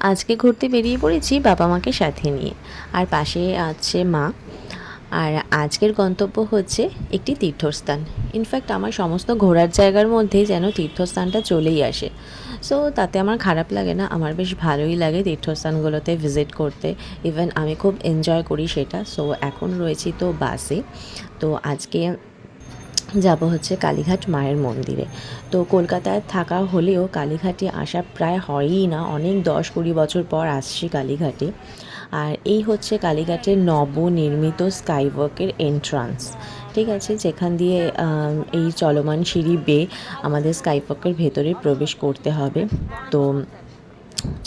আজকে ঘুরতে বেরিয়ে পড়েছি বাবা মাকে সাথে নিয়ে, আর পাশে আছে মা। আর আজকের গন্তব্য হচ্ছে একটি তীর্থস্থান। ইনফ্যাক্ট আমার সমস্ত ঘোরার জায়গার মধ্যে যেন তীর্থস্থানটা চলেই আসে। সো তাতে আমার খারাপ লাগে না, আমার বেশ ভালোই লাগে তীর্থস্থানগুলোতে ভিজিট করতে। ইভেন আমি খুব এনজয় করি সেটা। সো এখন রয়েছি তো বাসে। তো আজকে যাব হচ্ছে কালীঘাট মায়ের মন্দিরে। তো কলকাতায় থাকা হলেও কালীঘাটে আসা প্রায় হয়ই না, অনেক 10-20 বছর পর আসছি কালীঘাটে। আর এই হচ্ছে কালীঘাটের নবনির্মিত স্কাইওয়াকের এন্ট্রান্স। ঠিক আছে, যেখান দিয়ে এই চলমান সিঁড়ি বেয়ে আমাদের স্কাইওয়াকের ভেতরে প্রবেশ করতে হবে। তো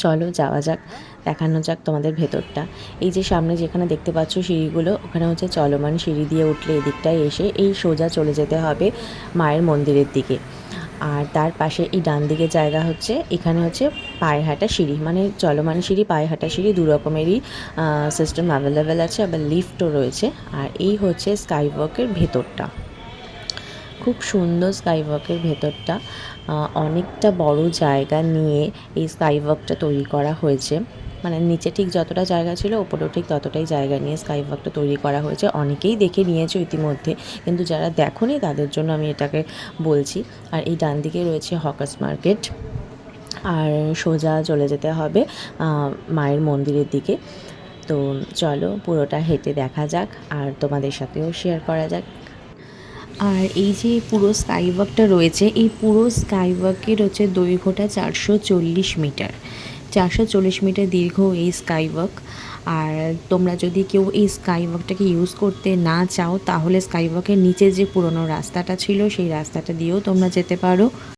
চলো যাওয়া যাক, দেখানো যাক তোমাদের ভেতরটা। এই যে সামনে যেখানে দেখতে পাচ্ছ সিঁড়িগুলো, ওখানে হচ্ছে চলমান সিঁড়ি দিয়ে উঠলে এদিকটায় এসে এই সোজা চলে যেতে হবে মায়ের মন্দিরের দিকে। আর তার পাশে এই ডান দিকে জায়গা হচ্ছে, এখানে হচ্ছে পায়ে হাঁটা সিঁড়ি, মানে চলমান সিঁড়ি, পায়ে হাঁটা সিঁড়ি দু রকমেরই সিস্টেম অ্যাভেলেবেল আছে, আবার লিফটও রয়েছে। আর এই হচ্ছে স্কাইওয়াকের ভেতরটা। খুব সুন্দর স্কাইওয়াকের ভেতরটা। অনেকটা বড় জায়গা নিয়ে এই স্কাইওয়াকটা তৈরি করা হয়েছে। মানে নিচে ঠিক যতটা জায়গা ছিল, ওপরেও ঠিক ততটাই জায়গা নিয়ে স্কাইওয়াকটা তৈরি করা হয়েছে। অনেকেই দেখে নিয়েছো ইতিমধ্যে, কিন্তু যারা দেখোনি তাদের জন্য আমি এটাকে বলছি। আর এই ডান দিকে রয়েছে হকার্স মার্কেট। আর সোজা চলে যেতে হবে মায়ের মন্দিরের দিকে। তো চলো পুরোটা হেঁটে দেখা যাক, আর তোমাদের সাথেও শেয়ার করা যাক। আর এই যে পুরো স্কাইওয়াকটা রয়েছে, এই পুরো স্কাইওয়াকের হচ্ছে দৈর্ঘ্যটা 440 মিটার। 440 মিটার দীর্ঘ এই স্কাইওয়াক। আর তোমরা যদি কেউ এই স্কাইওয়াকটাকে ইউজ করতে না চাও, তাহলে স্কাইওয়াকের নিচে যে পুরনো রাস্তাটা ছিল সেই রাস্তাটা দিয়েও তোমরা যেতে পারো।